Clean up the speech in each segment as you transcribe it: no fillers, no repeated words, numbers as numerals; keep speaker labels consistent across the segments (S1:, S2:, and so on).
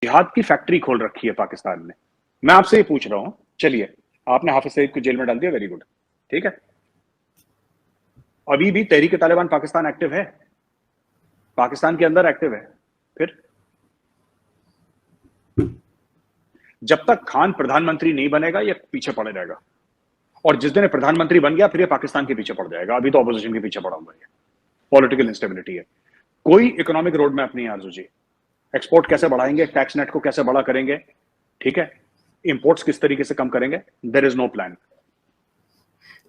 S1: जिहाद की फैक्ट्री खोल रखी है पाकिस्तान ने। मैं आपसे ये पूछ रहा हूं, चलिए आपने हाफिज सईद को जेल में डाल दिया, वेरी गुड, ठीक है। अभी भी तहरीक तालिबान पाकिस्तान एक्टिव है, पाकिस्तान के अंदर एक्टिव है। फिर जब तक खान प्रधानमंत्री नहीं बनेगा ये पीछे पड़े रहेगा, और जिस दिन प्रधानमंत्री बन गया फिर ये पाकिस्तान के पीछे पड़ जाएगा। अभी तो ऑपोजिशन के पीछे पड़ा हुआ है, पॉलिटिकल इंस्टेबिलिटी है, कोई इकोनॉमिक रोड मैप नहीं है आरजू जी। एक्सपोर्ट कैसे बढ़ाएंगे, टैक्स नेट को कैसे बड़ा करेंगे, ठीक है, इंपोर्ट्स किस तरीके से कम करेंगे, देयर इज नो प्लान।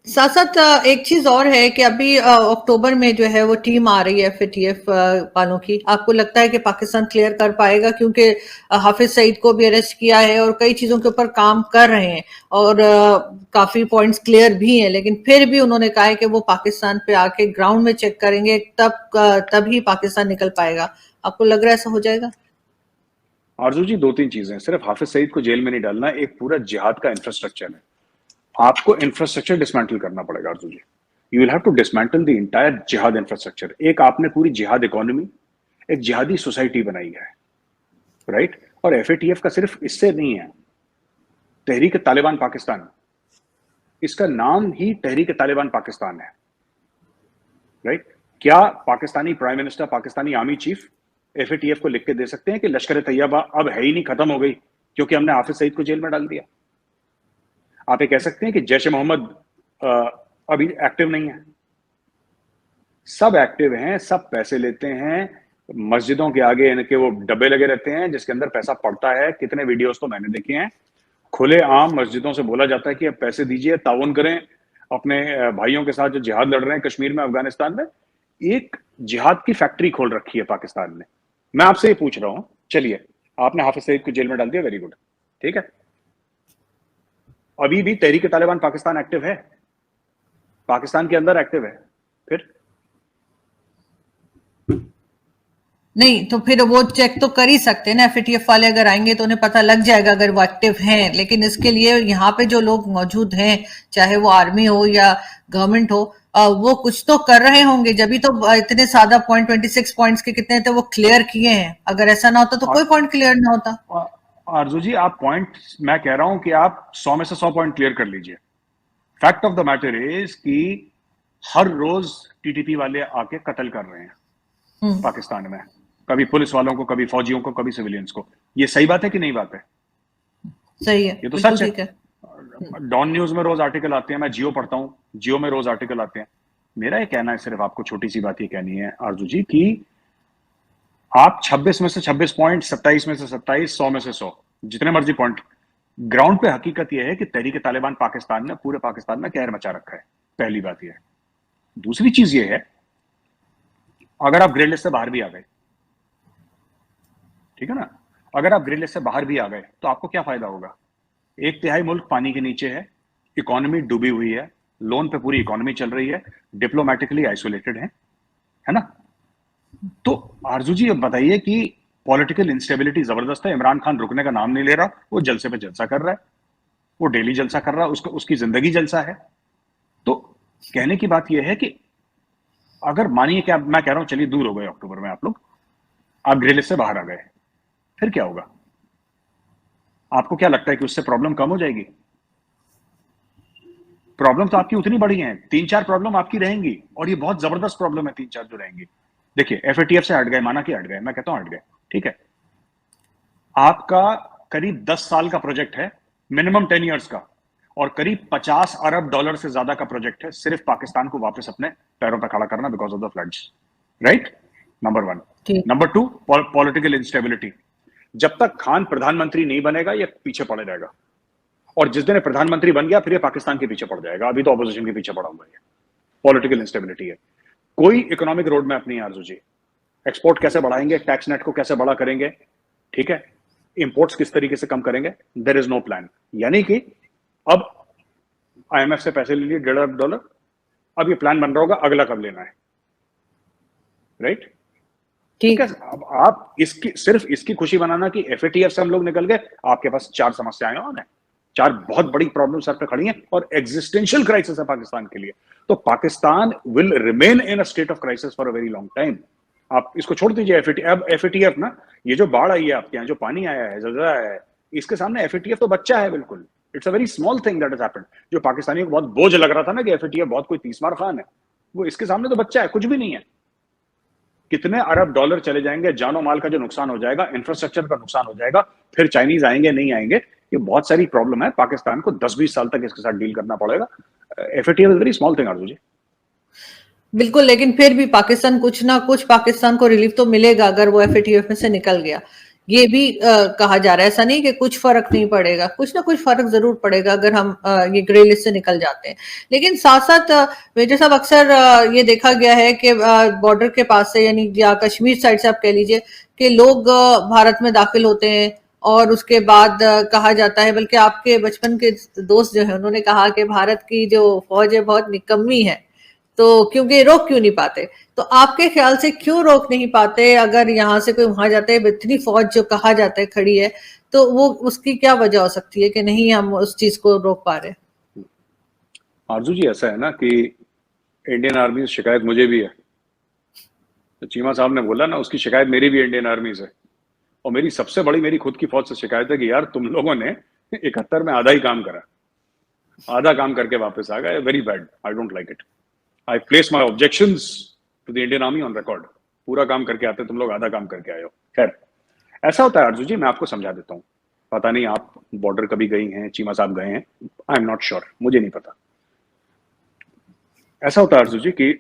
S2: साथ साथ एक चीज और है कि अभी अक्टूबर में जो है वो टीम आ रही है एफएटीएफ वालों की। आपको लगता है कि पाकिस्तान क्लियर कर पाएगा? क्योंकि हाफिज सईद को भी अरेस्ट किया है और कई चीजों के ऊपर काम कर रहे हैं और काफी पॉइंट्स क्लियर भी हैं, लेकिन फिर भी उन्होंने कहा है कि वो पाकिस्तान पे आके ग्राउंड में चेक करेंगे, तभी पाकिस्तान निकल पाएगा। आपको लग रहा है ऐसा हो जाएगा?
S1: आरजू जी, दो तीन चीजें, सिर्फ हाफिज सईद को जेल में नहीं डालना, एक पूरा जिहाद का इंफ्रास्ट्रक्चर है, आपको इंफ्रास्ट्रक्चर डिसमेंटल करना पड़ेगा Arzoo ji. You will have to dismantle the entire jihad infrastructure. एक आपने पूरी जिहाद इकोनॉमी, एक जिहादी सोसाइटी बनाई है, राइट। और एफएटीएफ का सिर्फ इससे नहीं है, तहरीक तालिबान पाकिस्तान, इसका नाम ही तहरीक तालिबान पाकिस्तान है, राइट। क्या Pakistani prime minister, Pakistani army chief FATF को लिख के दे सकते हैं कि लश्कर तैयबा अब है ही नहीं, खत्म हो गई क्योंकि हमने हाफिज सईद को जेल में डाल दिया? आप ये कह सकते हैं कि जैश ए मोहम्मद अभी एक्टिव नहीं है? सब एक्टिव हैं, सब पैसे लेते हैं, मस्जिदों के आगे इनके वो डब्बे लगे रहते हैं जिसके अंदर पैसा पड़ता है। कितने वीडियोस तो मैंने देखे हैं, खुले आम मस्जिदों से बोला जाता है कि अब पैसे दीजिए, ताउन करें अपने भाइयों के साथ जो जिहाद लड़ रहे हैं कश्मीर में, अफगानिस्तान में। एक जिहाद की फैक्ट्री खोल रखी है पाकिस्तान ने। मैं आपसे ये पूछ रहा हूं, चलिए आपने हाफिज सईद को जेल में डाल दिया, वेरी गुड, ठीक है। अभी भी तहरीक तालिबान पाकिस्तान एक्टिव है, पाकिस्तान के अंदर एक्टिव है। फिर
S2: नहीं तो फिर वो चेक तो कर ही सकते हैं ना, एफएटीएफ वाले अगर आएंगे तो उन्हें पता लग जाएगा अगर वो एक्टिव हैं। लेकिन इसके लिए यहाँ पे जो लोग मौजूद हैं, चाहे वो आर्मी हो या गवर्नमेंट हो, वो कुछ तो कर रहे होंगे, जब भी तो इतने सादा पॉइंट 26 पॉइंट्स के कितने थे वो क्लियर किए हैं। अगर ऐसा ना होता तो कोई पॉइंट क्लियर ना होता।
S1: आरजू जी, आप पॉइंट, मैं कह रहा हूं कि आप 100 में से 100 पॉइंट क्लियर कर लीजिए। Fact of the matter is कि हर रोज टीटीपी वाले आके कत्ल कर रहे हैं पाकिस्तान में, कभी पुलिस वालों को, कभी फौजियों को, कभी सिविलियंस को। ये सही बात है कि नहीं बात है?
S2: सही है,
S1: ये तो
S2: बिल्कुल
S1: सच
S2: ठीक है।
S1: डॉन न्यूज में रोज आर्टिकल आते हैं, मैं जियो पढ़ता हूं, जियो में रोज आर्टिकल आते हैं। मेरा ये कहना है, सिर्फ आपको छोटी सी बात ये कहनी है आरजू जी कि आप 26 में से 26 पॉइंट, 27 में से 27, 100 में से 100, जितने मर्जी पॉइंट, ग्राउंड पे हकीकत यह है कि तहरीक तालिबान पाकिस्तान ने पूरे पाकिस्तान में कहर मचा रखा है। पहली बात यह है। दूसरी चीज यह है, अगर आप ग्रे लिस्ट से बाहर भी आ गए, ठीक है ना, अगर आप ग्रे लिस्ट से बाहर भी आ गए तो आपको क्या फायदा होगा? एक तिहाई मुल्क पानी के नीचे है, इकोनॉमी डूबी हुई है, लोन पे पूरी इकोनॉमी चल रही है, डिप्लोमेटिकली आइसोलेटेड है ना। तो आरजू जी अब बताइए कि पॉलिटिकल इंस्टेबिलिटी जबरदस्त है, इमरान खान रुकने का नाम नहीं ले रहा, वो जलसे पे जलसा कर रहा है, वो डेली जलसा कर रहा है, उसकी जिंदगी जलसा है। तो कहने की बात यह है कि अगर मानिए कि मैं कह रहा हूं चलिए दूर हो गए अक्टूबर में आप लोग, आप ग्रे लिस्ट से बाहर आ गए, फिर क्या होगा? आपको क्या लगता है कि उससे प्रॉब्लम कम हो जाएगी? प्रॉब्लम तो आपकी उतनी बड़ी है, 3-4 प्रॉब्लम आपकी रहेंगी, और ये बहुत जबरदस्त प्रॉब्लम है 3-4 जो रहेंगी। देखिए, एफएटीएफ से हट गए, माना कि हट गए, मैं कहता हूं हट गए, ठीक है। आपका करीब 10 साल का प्रोजेक्ट है, मिनिमम 10 इयर्स का, और करीब 50 अरब डॉलर से ज्यादा का प्रोजेक्ट है सिर्फ पाकिस्तान को वापस अपने पैरों पर खड़ा करना because of the floods, right. Number 1। Number 2, political instability. जब तक खान प्रधानमंत्री नहीं बनेगा ये पीछे पड़े रहेगा, और जिस दिन प्रधानमंत्री बन गया फिर ये पाकिस्तान के पीछे पड़ जाएगा। अभी तो ऑपोजिशन के पीछे पड़ा हुआ है, पॉलिटिकल इंस्टेबिलिटी है, कोई इकोनॉमिक रोड मैप नहीं है आरजू जी। एक्सपोर्ट कैसे बढ़ाएंगे, टैक्स नेट को कैसे बड़ा करेंगे, ठीक है, इंपोर्ट्स किस तरीके से कम करेंगे, देयर इज नो प्लान। यानी कि अब आईएमएफ से पैसे ले लिए $1.5 अरब डॉलर, अब ये प्लान बन रहा होगा अगला कब लेना है, राइट।
S2: ठीक।
S1: अब आप इसकी, सिर्फ इसकी खुशी बनाना कि एफएटीएफ से हम लोग निकल गए, आपके पास 4 समस्याएं और हैं, 4 बहुत बड़ी प्रॉब्लम सर पे खड़ी हैं, और एग्जिस्टेंशियल क्राइसिस है पाकिस्तान के लिए। तो Pakistan will remain in a state of crisis for a very long time. आप इसको छोड़ दीजिए एफएटीएफ, अब एफएटीएफ ना, ये जो बाढ़ आई है आपके यहाँ, जो पानी आया है, ज़लज़ला आया है, इसके सामने एफएटीएफ तो बच्चा है बिल्कुल। It's a very small thing that has happened. जो पाकिस्तानियों को बहुत बोझ लग रहा था ना कि एफएटीएफ बहुत कोई तीसमार खान है, वो इसके सामने तो बच्चा है, कुछ भी नहीं है। कितने अरब डॉलर चले जाएंगे, जानो माल का जो नुकसान हो जाएगा, इंफ्रास्ट्रक्चर का नुकसान हो जाएगा, फिर चाइनीज आएंगे नहीं आएंगे, ये बहुत सारी प्रॉब्लम है। पाकिस्तान को 10-20 साल तक इसके साथ डील करना पड़ेगा। FATF is very small thing आरजू जी।
S2: बिल्कुल, लेकिन फिर भी पाकिस्तान कुछ ना कुछ पाकिस्तान को रिलीफ तो मिलेगा अगर वो एफएटीएफ में से निकल गया। ये भी कहा जा रहा है, ऐसा नहीं कि कुछ फर्क नहीं पड़ेगा, कुछ ना कुछ फर्क जरूर पड़ेगा अगर हम ये ग्रे लिस्ट से निकल जाते हैं। लेकिन साथ साथ मेजर साहब अक्सर ये देखा गया है कि बॉर्डर के पास से, यानी या कश्मीर साइड से आप कह लीजिए, कि लोग भारत में दाखिल होते हैं और उसके बाद कहा जाता है, बल्कि आपके बचपन के दोस्त जो है उन्होंने कहा कि भारत की जो फौज है बहुत निकम्मी है, तो क्योंकि रोक क्यों नहीं पाते। तो आपके ख्याल से क्यों रोक नहीं पाते? अगर यहाँ से कोई वहां जाता है, इतनी फौज जो कहा जाता है खड़ी है, तो वो उसकी क्या वजह हो सकती है कि नहीं हम उस चीज को रोक पा रहे?
S1: आरजू जी ऐसा है ना कि इंडियन आर्मी से शिकायत मुझे भी है। तो चीमा साहब ने बोला ना, उसकी शिकायत मेरी भी इंडियन आर्मी से, और मेरी सबसे बड़ी मेरी खुद की फौज से शिकायत है कि यार तुम लोगों ने 71 में आधा ही काम करा, आधा काम करके वापस आ गए। Very bad, I don't like it. I place my objections to the Indian army on record. पूरा काम करके आते, तुम लोग आधा काम करके आए हो। खैर, ऐसा होता है आरजू जी, मैं आपको समझा देता हूँ। पता नहीं आप बॉर्डर कभी गई हैं, चीमा साहब गए हैं, आई एम नॉट श्योर, मुझे नहीं पता। ऐसा होता है आरजू जी कि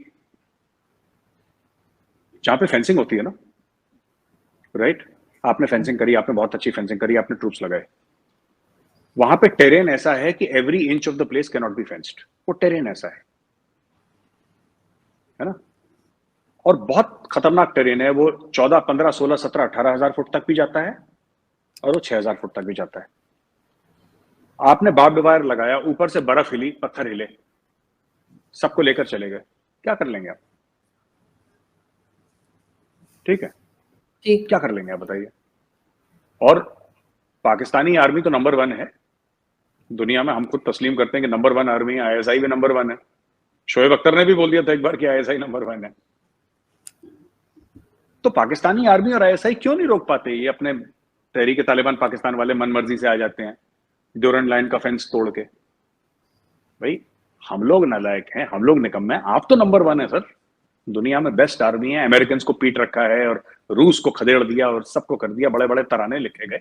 S1: जहां पे फेंसिंग होती है ना, राइट, आपने फेंसिंग करी, आपने बहुत अच्छी फेंसिंग करी, आपने ट्रूप्स लगाए, वहां पे टेरेन ऐसा है कि every inch of the place can not be fenced. वो टेरेन ऐसा है ना, और बहुत खतरनाक टेरेन है वो। 14, 15, 16, 17, 18,000 फुट तक भी जाता है और वो 6,000 फुट तक भी जाता है। आपने बार्ब वायर लगाया, ऊपर से बर्फ हिली, पत्थर हिले, सबको लेकर चले गए, क्या कर लेंगे आप? ठीक है,
S2: ठीक।
S1: क्या कर लेंगे आप बताइए? और पाकिस्तानी आर्मी तो नंबर 1 है दुनिया में, हम खुद तस्लीम करते हैं कि नंबर 1 आर्मी है। आईएसआई भी नंबर 1 है। शोएब अख्तर ने भी बोल दिया था एक बार कि आईएसआई नंबर 1 है। तो पाकिस्तानी आर्मी और आईएसआई क्यों नहीं रोक पाते? ये अपने तहरीक तालिबान पाकिस्तान वाले मन मर्जी से आ जाते हैं ड्यूरन लाइन का फेंस तोड़ के। भाई हम लोग नालायक हैं, हम लोग निकम्मे हैं, आप तो नंबर 1 है सर। दुनिया में बेस्ट आर्मी है, अमेरिकन को पीट रखा है और रूस को खदेड़ दिया और सबको कर दिया, बड़े बड़े तराने लिखे गए।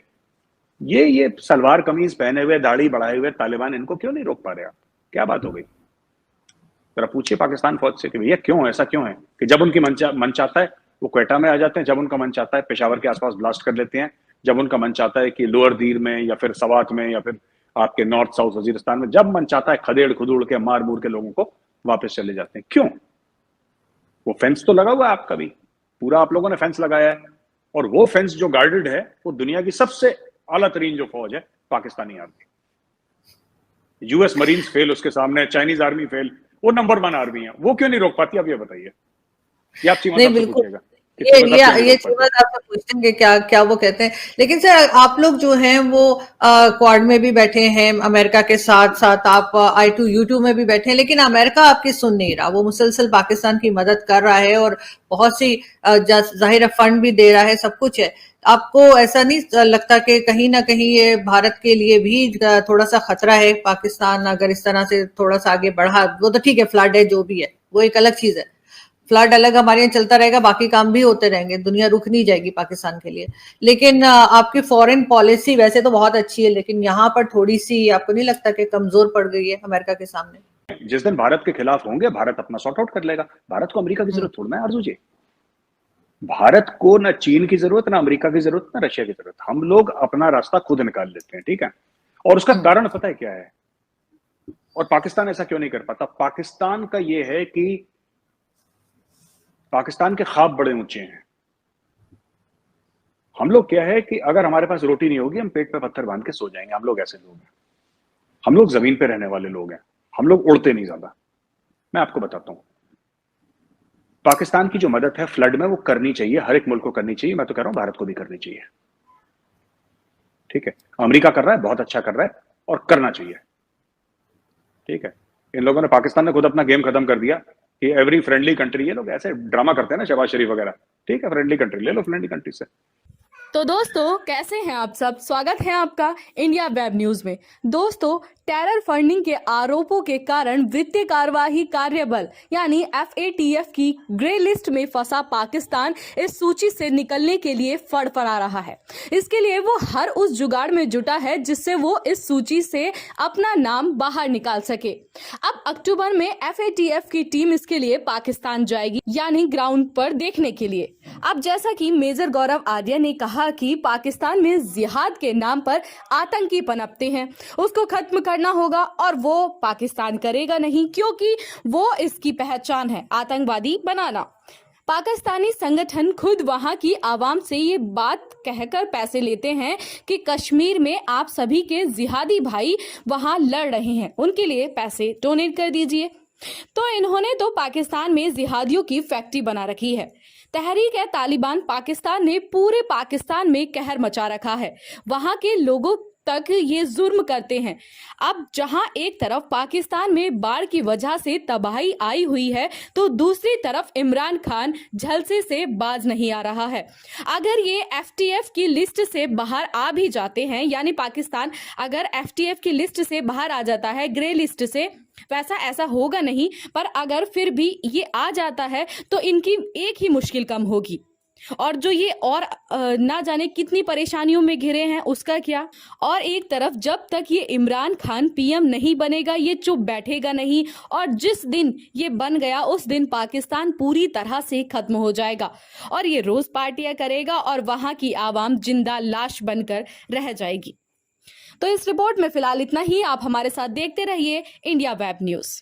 S1: ये सलवार कमीज पहने हुए, दाढ़ी बढ़ाए हुए तालिबान, इनको क्यों नहीं रोक पा रहे आप? क्या बात हो गई? जरा पूछिए पाकिस्तान फौज से कि भैया क्यों, ऐसा क्यों है कि जब उनकी मन चाहता है वो क्वेटा में आ जाते हैं, जब उनका मन चाहता है पेशावर के आसपास ब्लास्ट कर लेते हैं, जब उनका मन चाहता है कि लोअर दीर में या फिर सवात में या फिर आपके नॉर्थ साउथ वजीरिस्तान में, जब मन चाहता है खदेड़ खुदूड़ के मार मूर के लोगों को वापस चले जाते हैं। क्यों? वो फेंस तो लगा हुआ है आपका भी, पूरा आप लोगों ने फेंस लगाया है, और वो फेंस जो गार्डेड है वो दुनिया की सबसे आला तरीन जो फौज है Pakistani army. US marines fail उसके सामने, चाइनीज आर्मी फेल, वो नंबर 1 आर्मी है, वो क्यों नहीं रोक पाती? अब ये बताइए, ये आप चीमा साहब से पूछिएगा।
S2: ये चीमा साहब से पूछेंगे क्या क्या वो कहते हैं। लेकिन सर आप लोग जो हैं वो क्वाड में भी बैठे हैं अमेरिका के साथ साथ, आप I2U2 में भी बैठे हैं, लेकिन अमेरिका आपकी सुन नहीं रहा। वो मुसलसल पाकिस्तान की मदद कर रहा है और बहुत सी जाहिर फंड भी दे रहा है, सब कुछ है। आपको ऐसा नहीं लगता कि कहीं ना कहीं ये भारत के लिए भी थोड़ा सा खतरा है? पाकिस्तान अगर इस तरह से थोड़ा सा आगे बढ़ा, वो तो ठीक है, फ्लड है जो भी है वो एक अलग चीज है, फ्लड अलग हमारे यहाँ चलता रहेगा, बाकी काम भी होते रहेंगे, दुनिया रुक नहीं जाएगी पाकिस्तान के लिए। लेकिन आपकी फॉरेन पॉलिसी वैसे तो बहुत अच्छी है, लेकिन यहाँ पर थोड़ी सी आपको नहीं लगता कि कमजोर पड़ गई है अमेरिका के सामने?
S1: जिस दिन भारत के खिलाफ होंगे, भारत अपना सॉर्ट आउट कर लेगा। भारत को अमेरिका की जरूरत थोड़ा है आरजू जी। भारत को ना चीन की जरूरत, ना अमेरिका की जरूरत, ना रशिया की जरूरत। हम लोग अपना रास्ता खुद निकाल लेते हैं, ठीक है। और उसका कारण पता है क्या है? और पाकिस्तान ऐसा क्यों नहीं कर पाता? पाकिस्तान का ये है कि पाकिस्तान के ख्वाब बड़े ऊंचे हैं। हम लोग क्या है कि अगर हमारे पास रोटी नहीं होगी, हम पेट पे पत्थर बांध के सो जाएंगे। हम लोग ऐसे लोग हैं, हम लोग जमीन पे रहने वाले लोग हैं, हम लोग उड़ते नहीं ज्यादा। मैं आपको बताता हूं, पाकिस्तान की जो मदद है फ्लड में, वो करनी चाहिए, हर एक मुल्क को करनी चाहिए। मैं तो कह रहा हूं भारत को भी करनी चाहिए, ठीक है। अमेरिका कर रहा है, बहुत अच्छा कर रहा है, और करना चाहिए, ठीक है। इन लोगों ने, पाकिस्तान ने खुद अपना गेम खत्म कर दिया कि एवरी फ्रेंडली कंट्री, ये लोग ऐसे ड्रामा करते हैं ना, शहबाज शरीफ वगैरह, ठीक है, फ्रेंडली कंट्री ले लो, फ्रेंडली कंट्री से।
S3: तो दोस्तों कैसे हैं आप सब। स्वागत है आपका इंडिया वेब न्यूज में। दोस्तों टेरर फंडिंग के आरोपों के कारण वित्तीय कार्यवाही कार्यबल यानी FATF की ग्रे लिस्ट में फंसा पाकिस्तान इस सूची से निकलने के लिए फड़फड़ा रहा है। इसके लिए वो हर उस जुगाड़ में जुटा है जिससे वो इस सूची से अपना नाम बाहर निकाल सके। अब अक्टूबर में FATF की टीम इसके लिए पाकिस्तान जाएगी, यानी ग्राउंड पर देखने के लिए। अब जैसा कि मेजर गौरव आर्य ने कहा कि पाकिस्तान में जिहाद के नाम पर आतंकी पनपते हैं, उसको खत्म करना होगा और वो पाकिस्तान करेगा नहीं, क्योंकि वो इसकी पहचान है आतंकवादी बनाना। पाकिस्तानी संगठन खुद वहां की आवाम से ये बात कहकर पैसे लेते हैं कि कश्मीर में आप सभी के जिहादी भाई वहां लड़ रहे हैं, उनके लिए पैसे डोनेट कर दीजिए। तो इन्होंने तो पाकिस्तान में जिहादियों की फैक्ट्री बना रखी है। तहरीक-ए-तालिबान पाकिस्तान ने पूरे पाकिस्तान में कहर मचा रखा है, वहां के लोगों तक ये जुर्म करते हैं। अब जहां एक तरफ पाकिस्तान में बाढ़ की वजह से तबाही आई हुई है, तो दूसरी तरफ इमरान खान झलसे से बाज नहीं आ रहा है। अगर ये FATF की लिस्ट से बाहर आ भी जाते हैं, यानी पाकिस्तान अगर FATF की लिस्ट से बाहर आ जाता है, ग्रे लिस्ट से, वैसा ऐसा होगा नहीं, पर अगर फिर भी ये आ जाता है तो इनकी एक ही मुश्किल कम होगी। और जो ये और ना जाने कितनी परेशानियों में घिरे हैं उसका क्या। और एक तरफ जब तक ये इमरान खान PM नहीं बनेगा, ये चुप बैठेगा नहीं, और जिस दिन ये बन गया उस दिन पाकिस्तान पूरी तरह से खत्म हो जाएगा और ये रोज पार्टियां करेगा और वहां की आवाम जिंदा लाश बनकर रह जाएगी। तो इस रिपोर्ट में फिलहाल इतना ही। आप हमारे साथ देखते रहिए इंडिया वेब न्यूज।